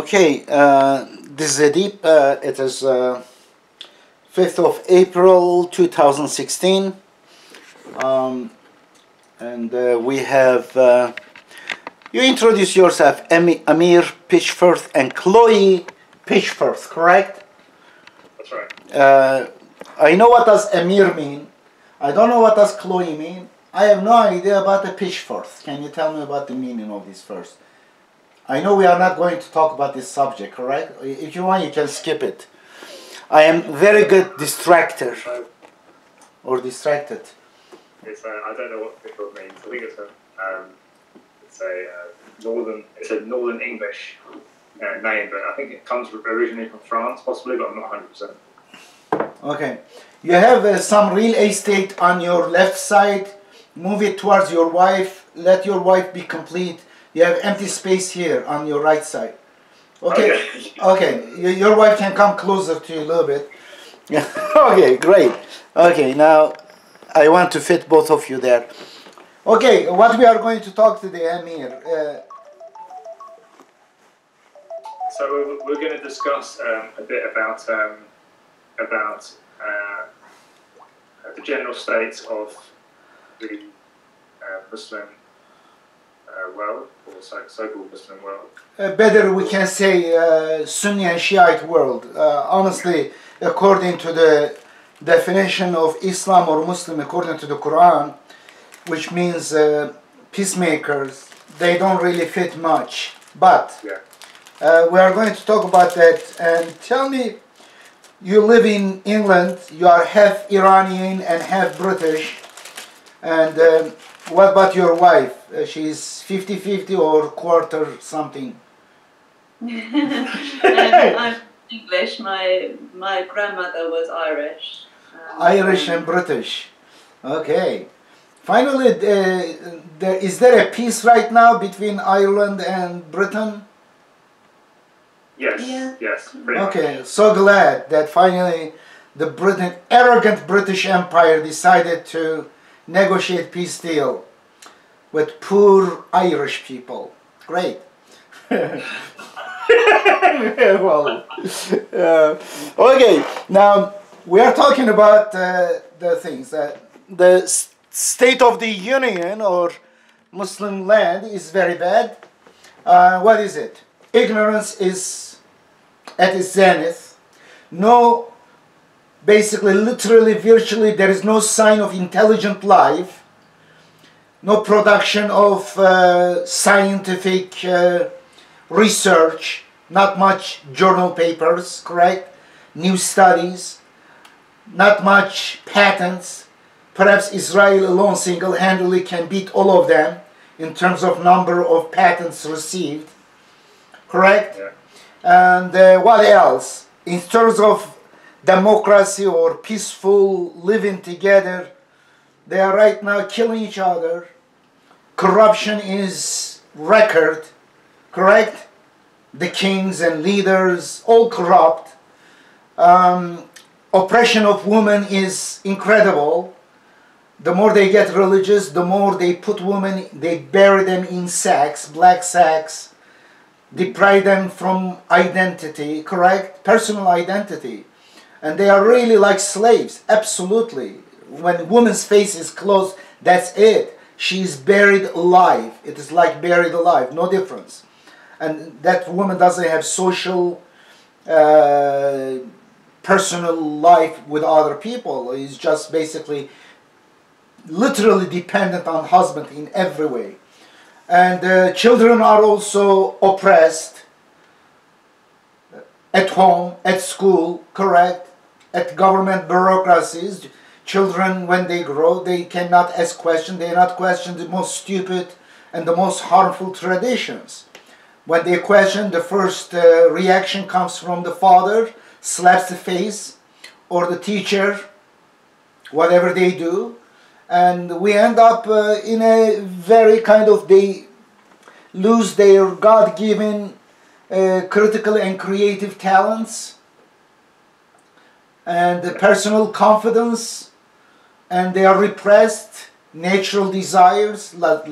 Okay, this is Edip. It is 5th of April 2016. And we have, you introduce yourself, Amir, Pitchforth, and Chloe Pitchforth, correct? That's right. I know what does Amir mean. I don't know what does Chloe mean. I have no idea about the Pitchforth. Can you tell me about the meaning of this first? I know we are not going to talk about this subject, correct? If you want, you can skip it. I am very good distractor. Or distracted. It's I don't know what Pitchforth means. I think it's a northern English name, but I think it comes originally from France, possibly, but I'm not 100%. Okay. You have some real estate on your left side. Move it towards your wife. Let your wife be complete. You have empty space here on your right side. Okay. Okay. Your wife can come closer to you a little bit. Okay, great. Okay, now I want to fit both of you there. Okay, what we are going to talk today, Amir. So we're going to discuss a bit about the general state of the Muslim world, or so-called Muslim world. Better we can say Sunni and Shiite world. Honestly, according to the definition of Islam or Muslim, according to the Quran, which means peacemakers, they don't really fit much. But we are going to talk about that. And tell me, you live in England, you are half Iranian and half British. And what about your wife? She's 50-50 or quarter something? I'm English. My grandmother was Irish. Irish and British. Okay. Finally, is there a peace right now between Ireland and Britain? Yes. Yeah. Yes. Okay. Much. So glad that finally the arrogant British Empire decided to negotiate peace deal with poor Irish people. Great. Well, okay, now we are talking about the things. The state of the union or Muslim land is very bad. What is it? Ignorance is at its zenith. No, basically, literally, virtually, there is no sign of intelligent life. No production of scientific research, not much journal papers, correct? New studies, not much patents. Perhaps Israel alone single-handedly can beat all of them in terms of number of patents received, correct? Yeah. And what else? In terms of democracy or peaceful living together, they are right now killing each other. Corruption is record, correct? The kings and leaders, all corrupt. Oppression of women is incredible. The more they get religious, the more they put women, they bury them in sacks, black sacks, deprive them from identity, correct? Personal identity. And they are really like slaves, absolutely. When a woman's face is closed, that's it. She is buried alive. It is like buried alive, no difference. And that woman doesn't have social, personal life with other people. It's just basically, literally dependent on husband in every way. And children are also oppressed at home, at school, correct? At government bureaucracies. Children, when they grow, they cannot ask questions. They not question the most stupid and the most harmful traditions. When they question, the first reaction comes from the father, slaps the face, or the teacher, whatever they do. And we end up in a very kind of, they lose their God-given critical and creative talents and the personal confidence, and they are repressed natural desires like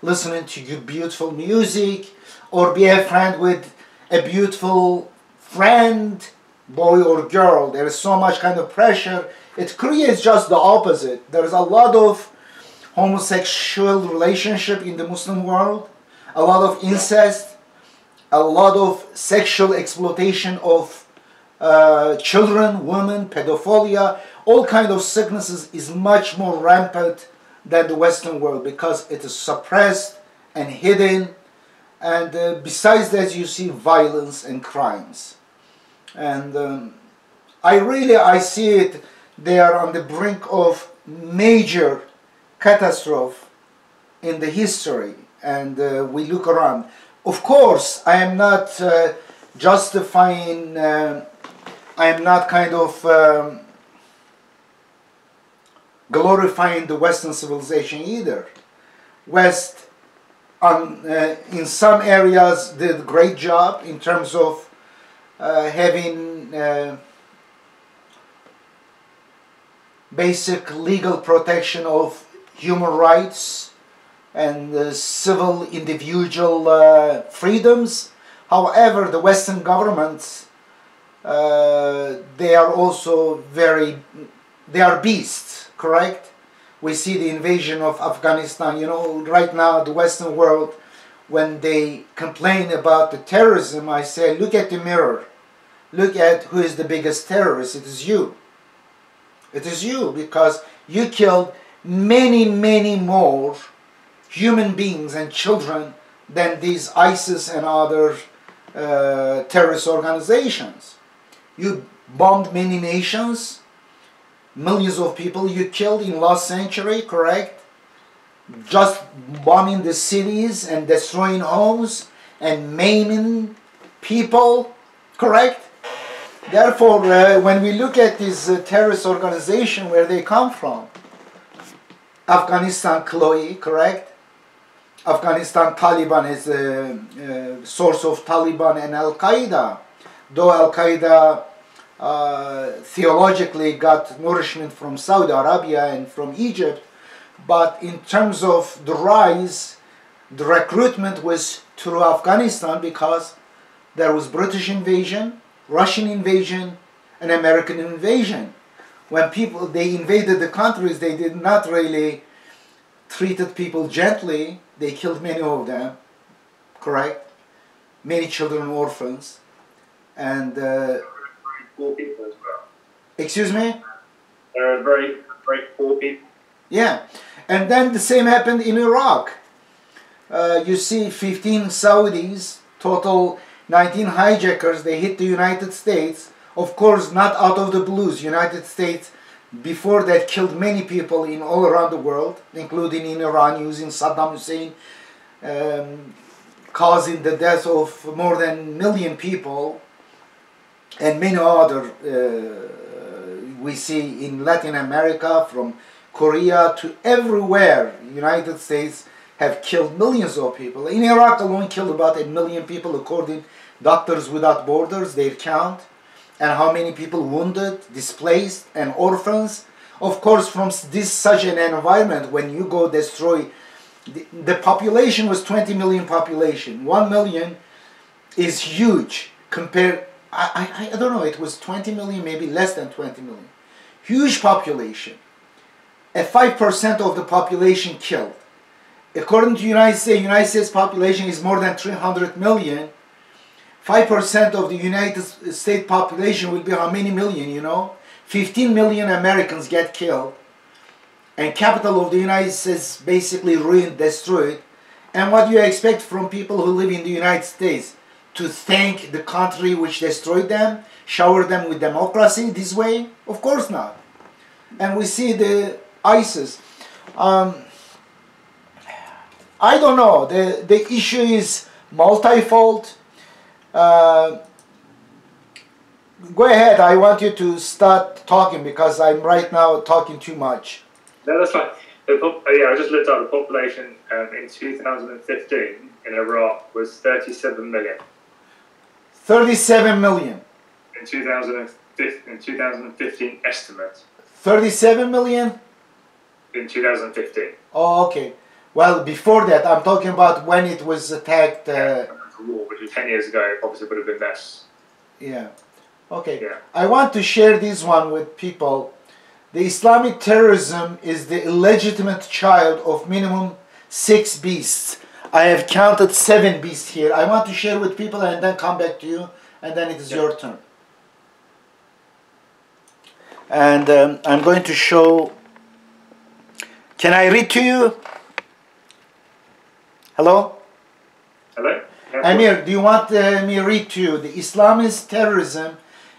listening to beautiful music or be a friend with a beautiful friend, boy or girl. There is so much kind of pressure. It creates just the opposite. There is a lot of homosexual relationship in the Muslim world, a lot of incest, a lot of sexual exploitation of children, women, pedophilia, all kind of sicknesses is much more rampant than the Western world because it is suppressed and hidden. And besides that, you see violence and crimes. And I see it, they are on the brink of major catastrophe in the history. And we look around. Of course, I am not justifying, I am not kind of glorifying the Western civilization either. West, in some areas, did a great job in terms of having basic legal protection of human rights and civil individual freedoms. However, the Western governments, they are also they are beasts, correct? We see the invasion of Afghanistan. You know, right now the Western world, when they complain about the terrorism, I say, look at the mirror. Look at who is the biggest terrorist. It is you. It is you, because you killed many, many more human beings and children than these ISIS and other terrorist organizations. You bombed many nations. Millions of people you killed in last century, correct? Just bombing the cities and destroying homes and maiming people, correct? Therefore, when we look at this terrorist organization, where they come from, Afghanistan, Chloe, correct? Afghanistan, Taliban is the source of Taliban and Al-Qaeda. Though Al-Qaeda theologically got nourishment from Saudi Arabia and from Egypt, but in terms of the rise, the recruitment was through Afghanistan because there was British invasion, Russian invasion, and American invasion. When they invaded the countries, they did not really treated people gently. They killed many of them, correct? Many children, orphans, and poor people as well. Excuse me? They're very, very poor people. Yeah, and then the same happened in Iraq. You see 15 Saudis, total 19 hijackers, they hit the United States. Of course, not out of the blues. United States, before that, killed many people in all around the world, including in Iran, using Saddam Hussein, causing the death of more than 1 million people, and many other we see in Latin America, from Korea to everywhere. United States have killed millions of people. In Iraq alone, killed about 1 million people, according to Doctors Without Borders, their count. And how many people wounded, displaced, and orphans. Of course, from such an environment, when you go destroy, the population was 20 million population. 1 million is huge compared, I don't know, it was 20 million, maybe less than 20 million. Huge population. At 5% of the population killed. According to United States population is more than 300 million. 5% of the United States population will be how many million, you know? 15 million Americans get killed. And capital of the United States basically ruined, destroyed. And what do you expect from people who live in the United States? To thank the country which destroyed them? Shower them with democracy this way? Of course not. And we see the ISIS. I don't know. The issue is multifold. Go ahead, I want you to start talking because I'm right now talking too much. No, that's fine. Yeah, I just looked up the population in 2015 in Iraq was 37 million. 37 million. In 2015 estimate. 37 million? In 2015. Oh, okay. Well, before that, I'm talking about when it was attacked. the war, which was 10 years ago, obviously would have been less. Yeah. Okay. Yeah. I want to share this one with people. The Islamic terrorism is the illegitimate child of minimum 6 beasts. I have counted 7 beasts here. I want to share with people and then come back to you, and then it is your turn. And I'm going to show. Can I read to you? Hello? Hello? Amir, do you want me to read to you? The Islamist terrorism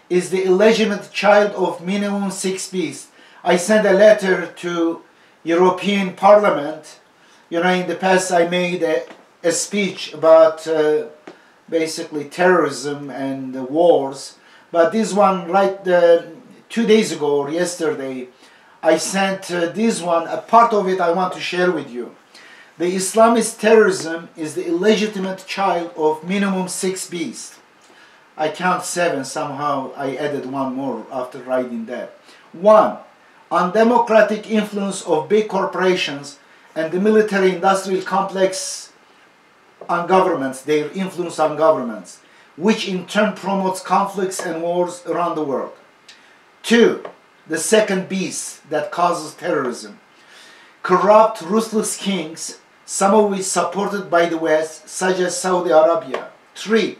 is the illegitimate child of minimum 6 beasts. I sent a letter to European Parliament. You know, in the past I made a speech about basically terrorism and the wars. But this one, right 2 days ago or yesterday, I sent this one. A part of it I want to share with you. The Islamist terrorism is the illegitimate child of minimum 6 beasts. I count 7 somehow. I added one more after writing that. 1. Undemocratic influence of big corporations and the military-industrial complex on governments, their influence on governments, which in turn promotes conflicts and wars around the world. 2. The second beast that causes terrorism. Corrupt, ruthless kings, some of which supported by the West, such as Saudi Arabia. 3.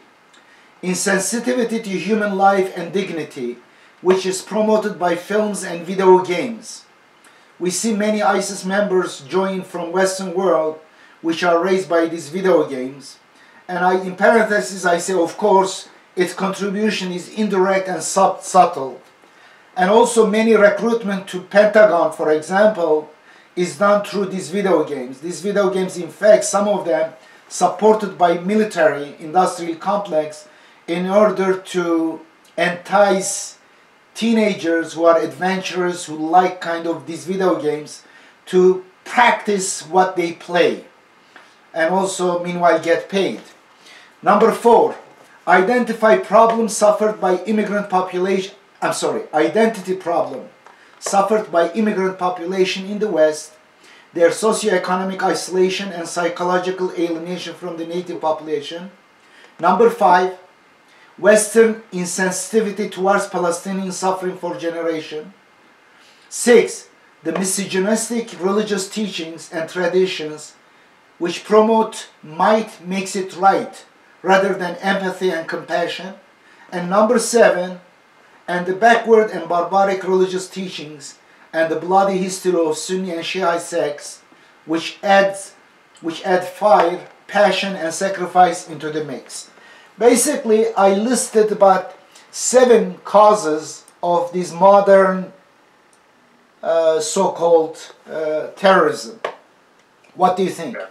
Insensitivity to human life and dignity, which is promoted by films and video games. We see many ISIS members join from Western world, which are raised by these video games. And in parentheses I say, of course, its contribution is indirect and subtle. And also many recruitment to Pentagon, for example, is done through these video games. These video games, in fact, some of them supported by military industrial complex in order to entice teenagers who are adventurous, who like kind of these video games, to practice what they play and also meanwhile get paid. Number 4, identify problems suffered by immigrant population, identity problem suffered by immigrant population in the West, their socioeconomic isolation and psychological alienation from the native population. Number 5, Western insensitivity towards Palestinian suffering for generation. 6, the misogynistic religious teachings and traditions which promote might makes it right rather than empathy and compassion. And number 7, and the backward and barbaric religious teachings and the bloody history of Sunni and Shia sects which add fire, passion and sacrifice into the mix. Basically, I listed about 7 causes of this modern so-called terrorism. What do you think? Yeah.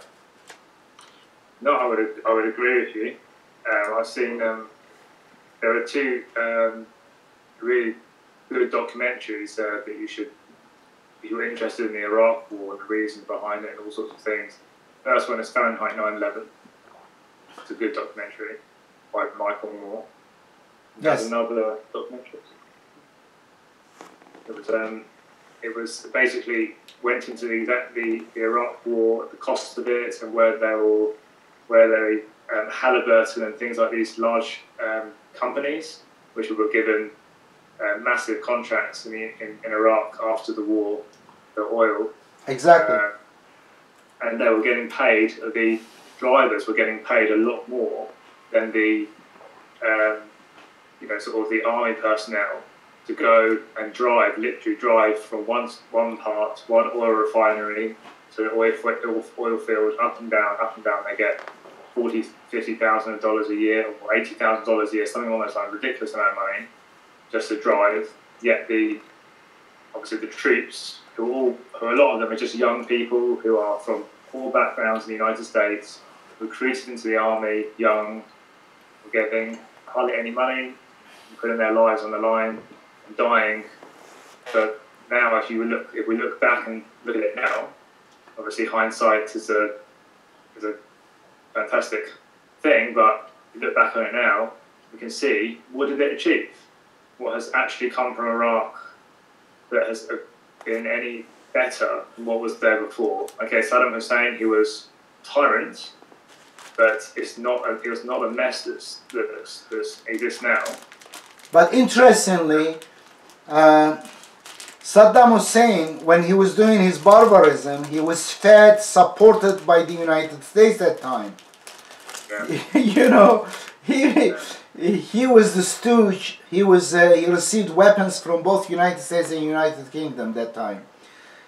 No, I would agree with you. I've seen there are 2 really good documentaries that you should, if you're interested in the Iraq War and the reasons behind it and all sorts of things. First one is Fahrenheit 9/11. It's a good documentary by Michael Moore. Yes. There's another documentary. It was basically went into the Iraq War, the cost of it, and where they Halliburton and things like these large companies, which were given massive contracts in Iraq after the war, the oil. Exactly. And they were getting paid. The drivers were getting paid a lot more than the sort of the army personnel to go and literally drive from one oil refinery to an oil field, up and down. They get $40,000-$50,000 a year or $80,000 a year, something almost like a ridiculous amount of money, just to drive. Yet obviously the troops, who a lot of them are just young people who are from all backgrounds in the United States, recruited into the army, young, getting hardly any money, putting their lives on the line, and dying. But now, if we look back and look at it now, obviously hindsight is a fantastic thing, but if we look back on it now, we can see, what did it achieve? What has actually come from Iraq that has been any better than what was there before? Okay, Saddam Hussein, he was tyrant, but it was not a mess that exists now. But interestingly, Saddam Hussein, when he was doing his barbarism, he was fed, supported by the United States at that time. Yeah. You know, he was the stooge. He received weapons from both United States and United Kingdom that time.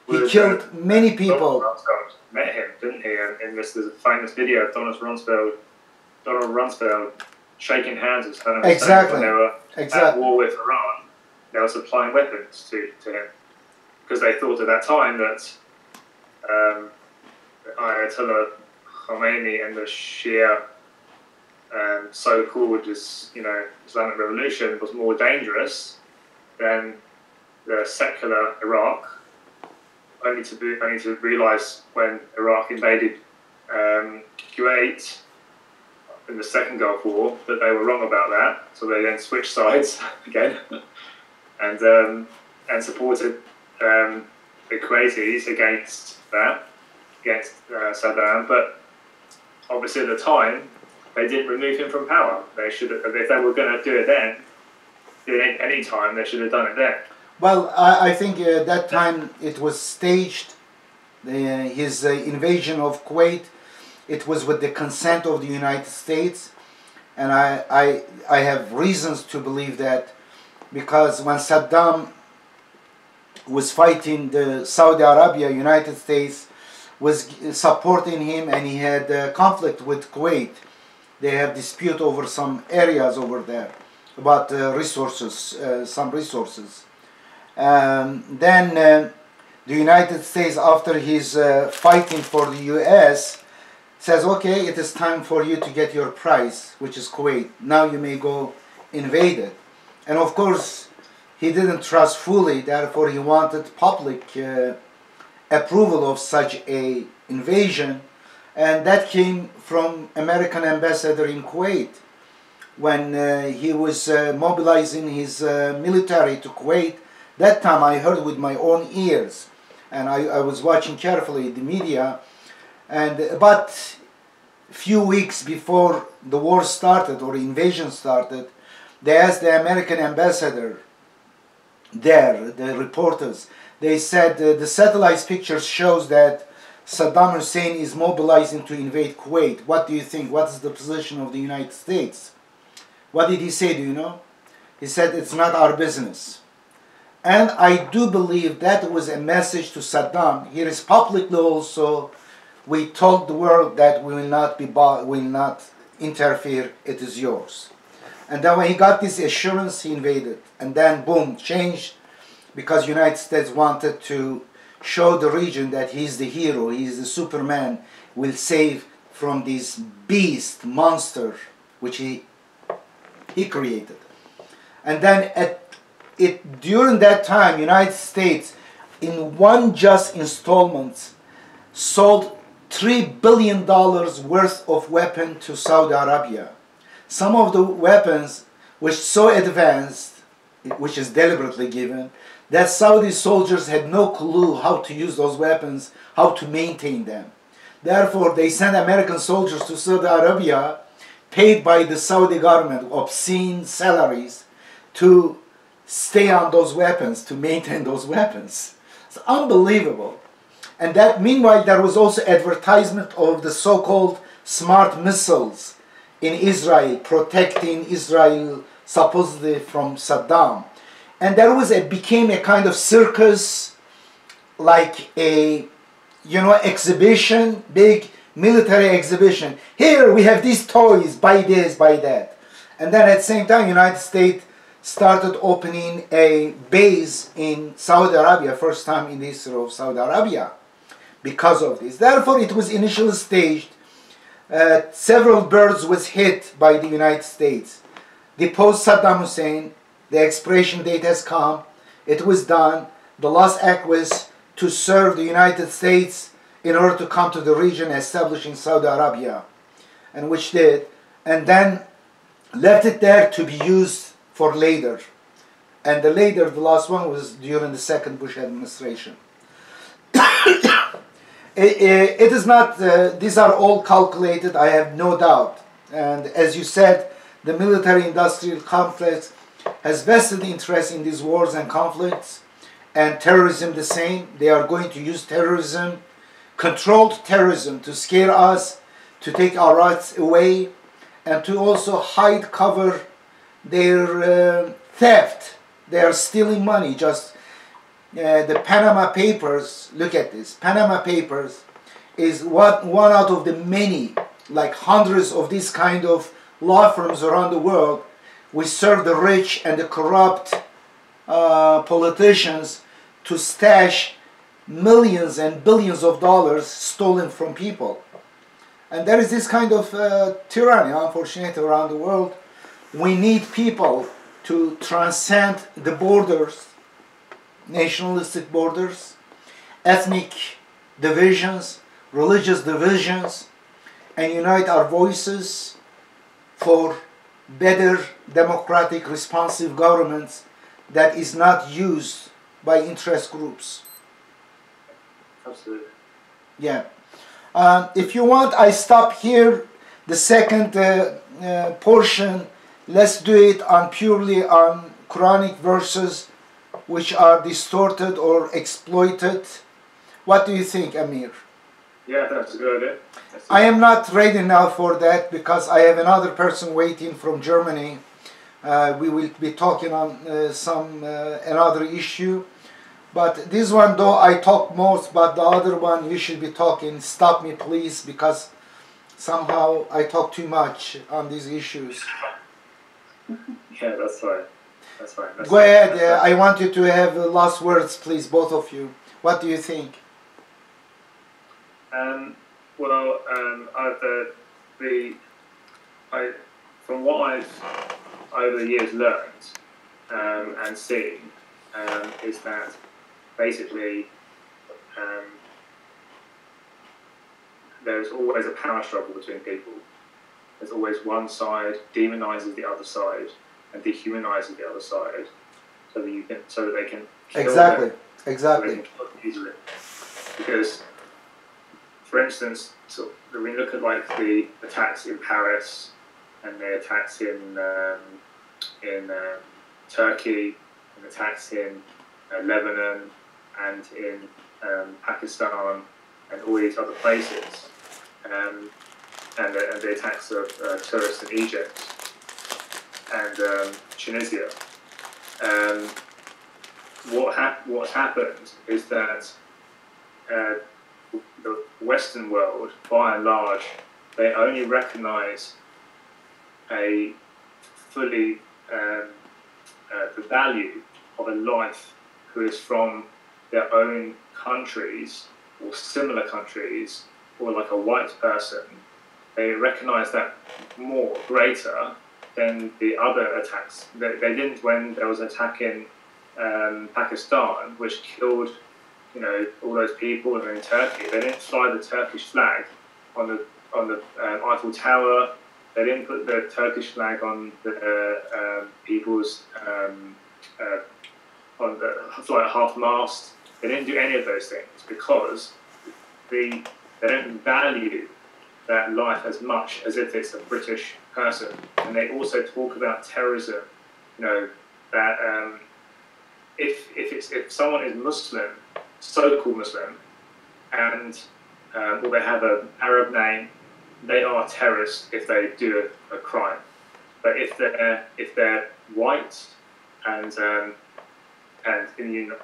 He killed many people. Donald Rumsfeld met him, didn't he? And there's a famous video of Donald Rumsfeld shaking hands with Saddam Hussein Exactly. when they were at war with Iran. They were supplying weapons to him because they thought at that time that Ayatollah Khomeini and the Shia so-called Islamic Revolution was more dangerous than the secular Iraq. Only to realise when Iraq invaded Kuwait in the Second Gulf War that they were wrong about that. So they then switched sides again and supported the Kuwaitis against Saddam. But obviously at the time they didn't remove him from power. They should have, if they were going to do it any time, they should have done it then. Well, I think at that time it was staged, his invasion of Kuwait. It was with the consent of the United States, and I have reasons to believe that, because when Saddam was fighting the Saudi Arabia, United States was supporting him, and he had a conflict with Kuwait. They have dispute over some areas over there about resources, some resources. Then the United States, after his fighting for the US, says, okay, it is time for you to get your prize, which is Kuwait. Now you may go invade it. And of course, he didn't trust fully, therefore he wanted public approval of such a invasion. And that came from American ambassador in Kuwait. When he was mobilizing his military to Kuwait, that time I heard with my own ears, and I was watching carefully the media, and about a few weeks before the war started or invasion started, they asked the American ambassador there, the reporters, they said the satellite pictures shows that Saddam Hussein is mobilizing to invade Kuwait. What do you think? What is the position of the United States? What did he say, do you know? He said, it's not our business. And I do believe that was a message to Saddam. Here is publicly also, we told the world that we will not interfere, it is yours. And then when he got this assurance, he invaded. And then boom, changed, because United States wanted to show the region that he's the hero, he's the Superman, will save from this beast, monster, which he created. And then during that time, United States, in one just installment, sold $3 billion worth of weapons to Saudi Arabia. Some of the weapons were so advanced, which is deliberately given, that Saudi soldiers had no clue how to use those weapons, how to maintain them. Therefore, they sent American soldiers to Saudi Arabia, paid by the Saudi government obscene salaries, to stay on those weapons, to maintain those weapons. It's unbelievable. And that meanwhile, there was also advertisement of the so-called smart missiles in Israel, protecting Israel supposedly from Saddam. And there was became a kind of circus, like a, exhibition, big military exhibition. Here we have these toys, buy this, buy that. And then at the same time, United States started opening a base in Saudi Arabia, first time in the history of Saudi Arabia, because of this. Therefore, it was initially staged. Several birds was hit by the United States. Deposed Saddam Hussein. The expiration date has come. It was done. The last act was to serve the United States in order to come to the region, establishing Saudi Arabia, and which did, and then left it there to be used for later. And the last one was during the second Bush administration. It is not, these are all calculated, I have no doubt. And as you said, the military-industrial complex has vested interest in these wars and conflicts, and terrorism the same. They are going to use terrorism, controlled terrorism, to scare us, to take our rights away, and to also hide, cover their theft. They are stealing money. Just the Panama Papers, look at this. Panama Papers is one out of the many, like hundreds of these kind of law firms around the world, which serve the rich and the corrupt politicians to stash millions and billions of dollars stolen from people. And there is this kind of tyranny, unfortunately, around the world. We need people to transcend the borders, nationalistic borders, ethnic divisions, religious divisions, and unite our voices for better, democratic, responsive governments that is not used by interest groups. Absolutely. Yeah. If you want, I stop here. The second portion, let's do it on purely on Quranic verses which are distorted or exploited. What do you think, Amir? Yeah, that's a good idea. I am not ready now for that because I have another person waiting from Germany. We will be talking on another issue. But this one, though, I talk most, but the other one, you should be talking. Stop me, please, because somehow I talk too much on these issues. Yeah, that's fine. That's fine. Go ahead. I want you to have the last words, please, both of you. What do you think? Well, from what I've over the years learned and seen is that basically there's always a power struggle between people. There's always one side demonizes the other side and dehumanizes the other side, so that they can kill exactly, them, exactly. so they can kill them easily. Because, for instance, so when we look at like the attacks in Paris and the attacks in Turkey and attacks in Lebanon and in Pakistan and all these other places, and the attacks of tourists in Egypt and Tunisia. What's happened is that the Western world, by and large, they only recognise a fully the value of a life who is from their own countries or similar countries, or like a white person. They recognise that more greater than the other attacks. They didn't when there was an attack in Pakistan, which killed, all those people, and in Turkey, they didn't fly the Turkish flag on the Eiffel Tower. They didn't put the Turkish flag on the people's on the flight half-mast. They didn't do any of those things because they don't value that life as much as if it's a British person. And they also talk about terrorism, that if someone is Muslim, so-called Muslim, and or they have an Arab name, they are terrorists if they do a crime. But if they're white and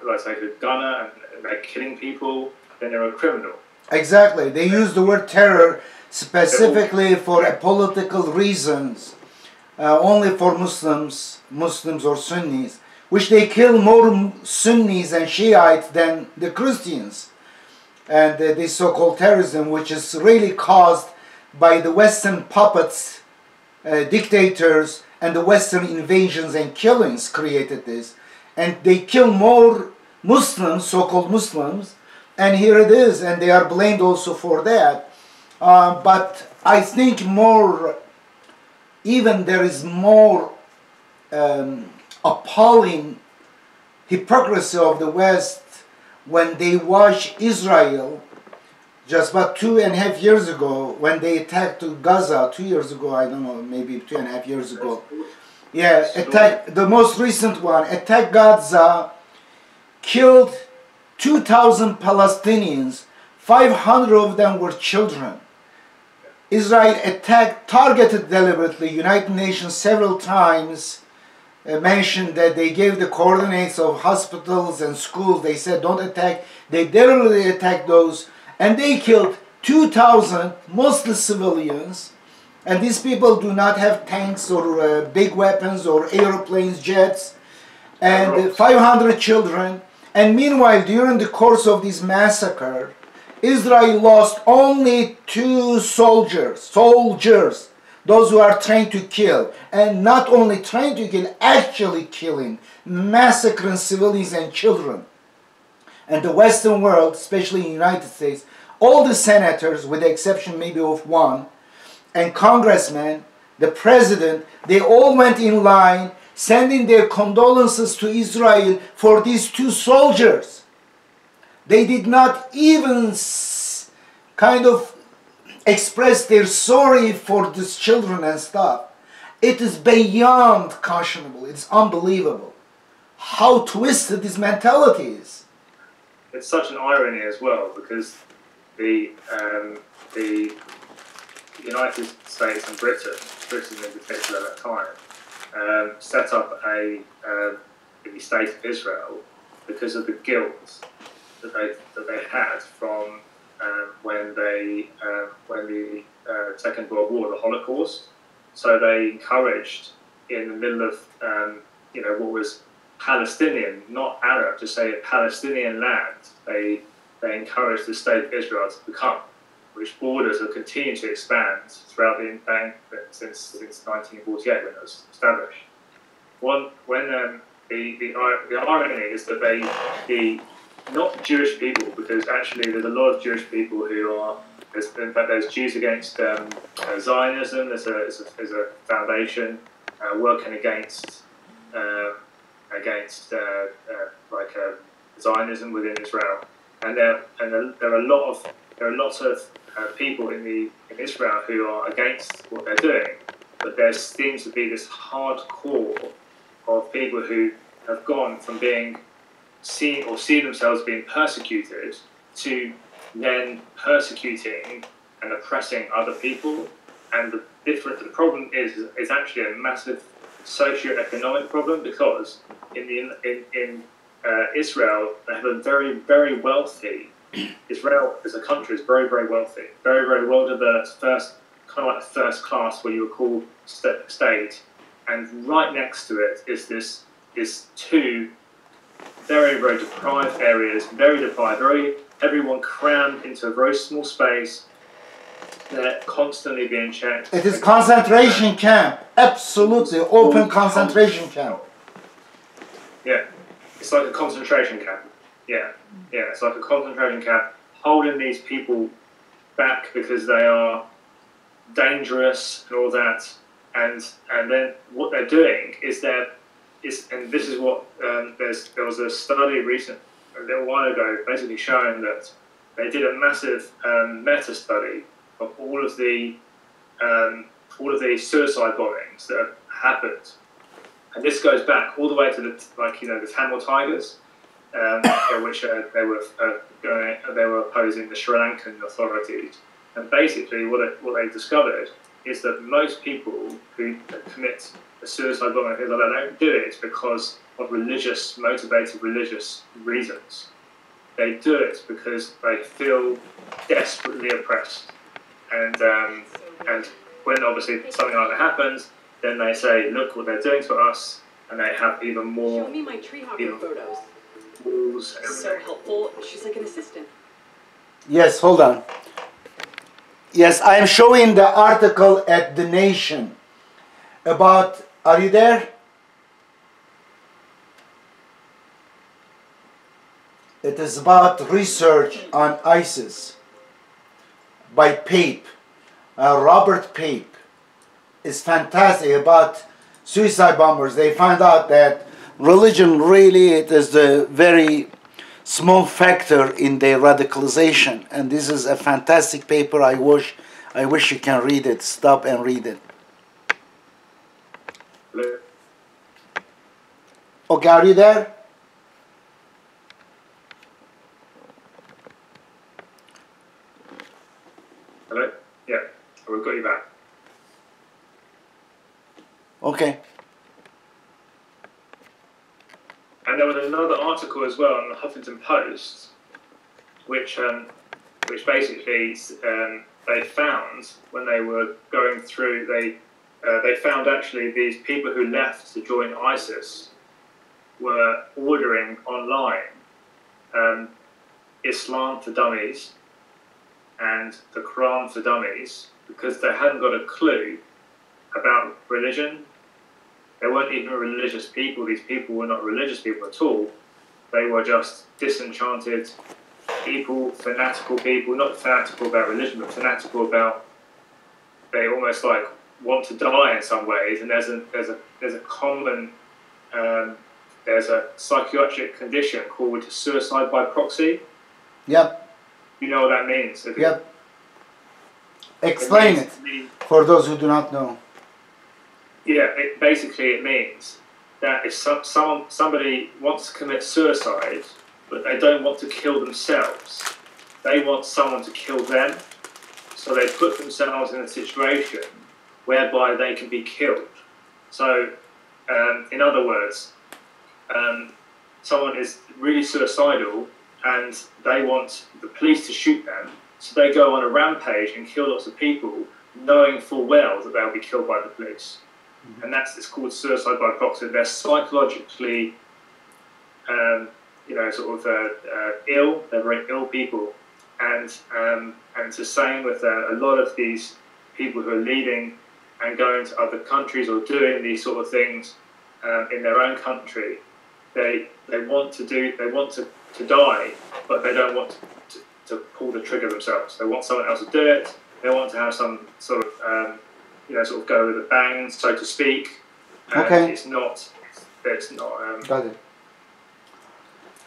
like a gunner and they're killing people, then they're a criminal. Exactly. They use the word terror specifically for political reasons, only for Muslims or Sunnis, which they kill more Sunnis and Shiites than the Christians. And this so-called terrorism, which is really caused by the Western puppets, dictators, and the Western invasions and killings created this. And they kill more Muslims, so-called Muslims, and here it is, and they are blamed also for that. But I think there is more appalling hypocrisy of the West when they watch Israel just about 2.5 years ago, when they attacked to Gaza, 2 years ago, I don't know, maybe 2.5 years ago. Yeah, attack, the most recent one, attacked Gaza, killed 2,000 Palestinians, 500 of them were children. Israel attacked, targeted deliberately. United Nations several times mentioned that they gave the coordinates of hospitals and schools. They said don't attack. They deliberately attacked those, and they killed 2,000 mostly civilians. And these people do not have tanks or big weapons or airplanes, jets, and 500 children. And meanwhile, during the course of this massacre, Israel lost only 2 soldiers, those who are trained to kill. And not only trained to kill, actually killing, massacring civilians and children. And the Western world, especially in the United States, all the senators, with the exception maybe of one, and congressmen, the president, they all went in line, sending their condolences to Israel for these 2 soldiers. They did not even kind of express their sorry for these children and stuff. It is beyond cautionable. It's unbelievable how twisted this mentality is. It's such an irony as well, because the United States and Britain in particular at that time, set up the state of Israel because of the guilt that they had from when the Second World War, the Holocaust. So they encouraged, in the middle of what was Palestinian, not Arab, to say Palestinian land, they encouraged the state of Israel to become, which borders have continued to expand throughout the since 1948 when it was established. The irony is that the not Jewish people, because actually there's a lot of Jewish people who are, in fact there's Jews against Zionism, there's a foundation working against Zionism within Israel, and there are lots of people in Israel who are against what they're doing, but there seems to be this hardcore of people who have gone from being see themselves being persecuted to then persecuting and oppressing other people. And the problem is actually a massive socio-economic problem, because in Israel they have a very, very wealthy, Israel as a country is very, very wealthy, very, very well developed, kind of like first class, what you would call state, and right next to it is 2 very, very deprived areas, everyone crammed into a very small space. They're constantly being checked. It is concentration camp, absolutely open concentration camp. Yeah, it's like a concentration camp. Yeah, it's like a concentration camp, holding these people back because they are dangerous and all that. And then what they're doing is and this is what there was a study a little while ago, basically showing that they did a massive meta study of all of the suicide bombings that have happened, and this goes back all the way to the Tamil Tigers, which they were opposing the Sri Lankan authorities, and basically what they discovered is that most people who commit a suicide bomb and things like that don't do it because of motivated religious reasons. They do it because they feel desperately oppressed, and when obviously something like that happens, then they say, "Look what they're doing to us," and they have even more. Show me my tree hopper photos. Rules. So helpful. She's like an assistant. Yes, hold on. Yes, I am showing the article at The Nation about. Are you there? It is about research on ISIS by Pape, Robert Pape. It's fantastic about suicide bombers. They find out that religion really, it is the very small factor in their radicalization. And this is a fantastic paper. I wish you can read it. Stop and read it. Hello? Okay, are you there? Hello? Yeah, we've got you back. Okay. And there was another article as well on the Huffington Post, which basically they found when they were going through, they found actually these people who left to join ISIS were ordering online Islam for Dummies and the Quran for Dummies because they hadn't got a clue about religion. They weren't even religious people. These people were not religious people at all. They were just disenchanted people, fanatical people, not fanatical about religion, but fanatical about, they almost like want to die in some ways. And there's a common, there's a psychiatric condition called suicide by proxy. Yep. You know what that means? Yep. Explain it for those who do not know. Yeah, basically it means that if somebody wants to commit suicide, but they don't want to kill themselves, they want someone to kill them, so they put themselves in a situation whereby they can be killed. So, in other words, someone is really suicidal and they want the police to shoot them, so they go on a rampage and kill lots of people, knowing full well that they'll be killed by the police. And it's called suicide by proxy. They're psychologically, sort of ill. They're very ill people, and it's the same with a lot of these people who are leaving and going to other countries or doing these sort of things in their own country. They want to die, but they don't want to pull the trigger themselves. They want someone else to do it. They want to have some sort of sort of go with a bang, so to speak. Okay. It's not. Got it.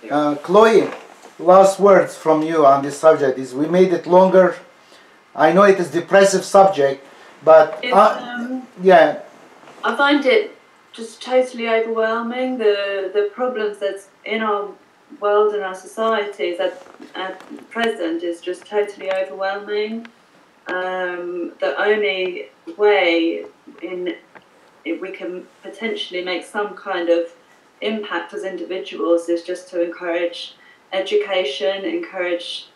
Yeah. Chloe, last words from you on this subject. Is we made it longer. I know it is depressive subject, but yeah. I find it just totally overwhelming. The problems that's in our world and our societies at present is just totally overwhelming. The only way we can potentially make some kind of impact as individuals is just to encourage education, encourage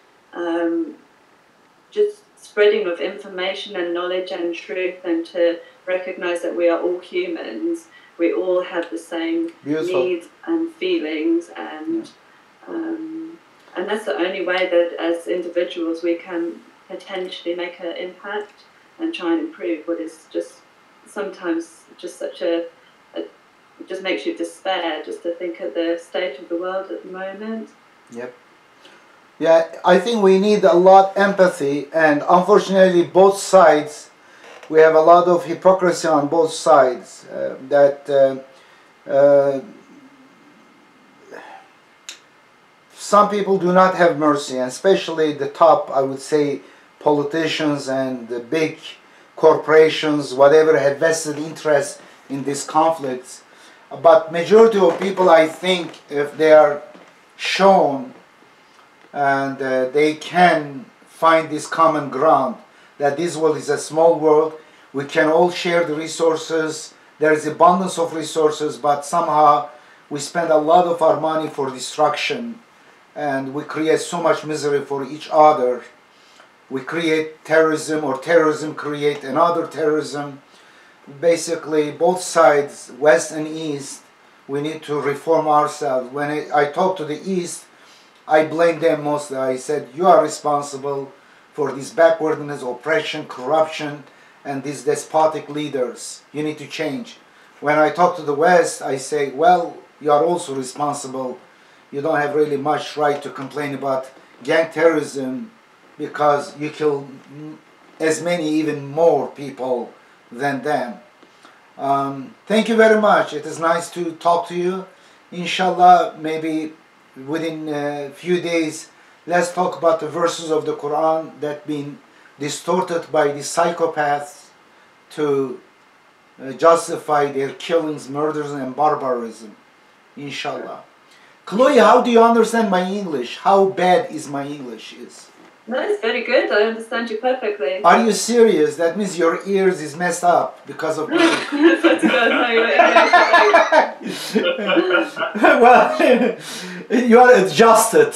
just spreading of information and knowledge and truth, and to recognise that we are all humans. We all have the same needs and feelings, and that's the only way that as individuals we can potentially make an impact and try and improve what is just sometimes just such it just makes you despair just to think of the state of the world at the moment. Yep. Yeah, I think we need a lot empathy, and unfortunately both sides, we have a lot of hypocrisy on both sides, some people do not have mercy, and especially the top, I would say, politicians and the big corporations, whatever, have vested interest in these conflicts. But majority of people, I think, if they are shown and they can find this common ground, that this world is a small world, we can all share the resources, there is abundance of resources, but somehow we spend a lot of our money for destruction, and we create so much misery for each other. We create terrorism, or terrorism create another terrorism. Basically, both sides, West and East, we need to reform ourselves. When I talk to the East, I blame them mostly. I said, you are responsible for this backwardness, oppression, corruption, and these despotic leaders. You need to change. When I talk to the West, I say, well, you are also responsible. You don't have really much right to complain about gang terrorism, because you kill as many, even more people than them. Thank you very much. It is nice to talk to you. Inshallah, maybe within a few days, let's talk about the verses of the Quran that been distorted by the psychopaths to justify their killings, murders, and barbarism. Inshallah. Chloe, how do you understand my English? How bad is my English? No, it's very good. I understand you perfectly. Are you serious? That means your ears is messed up because of music. Well, you are adjusted.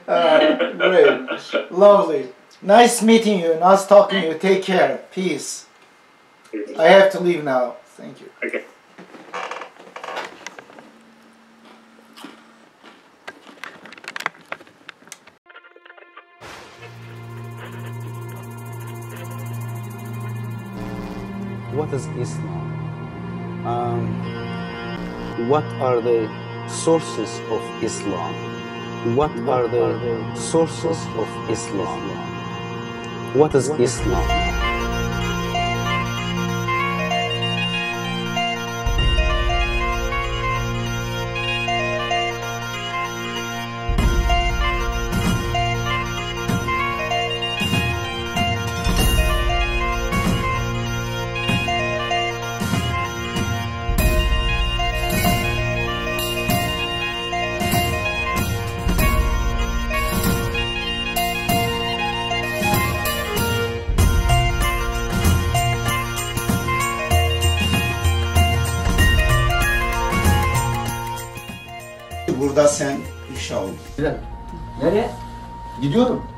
Great. Lovely. Nice meeting you. Nice talking to you. Take care. Peace. I have to leave now. Thank you. Okay. What is Islam? What are the sources of Islam? What are the sources of Islam? What is Islam? Burada sen inşallah. Nereye? Gidiyorum.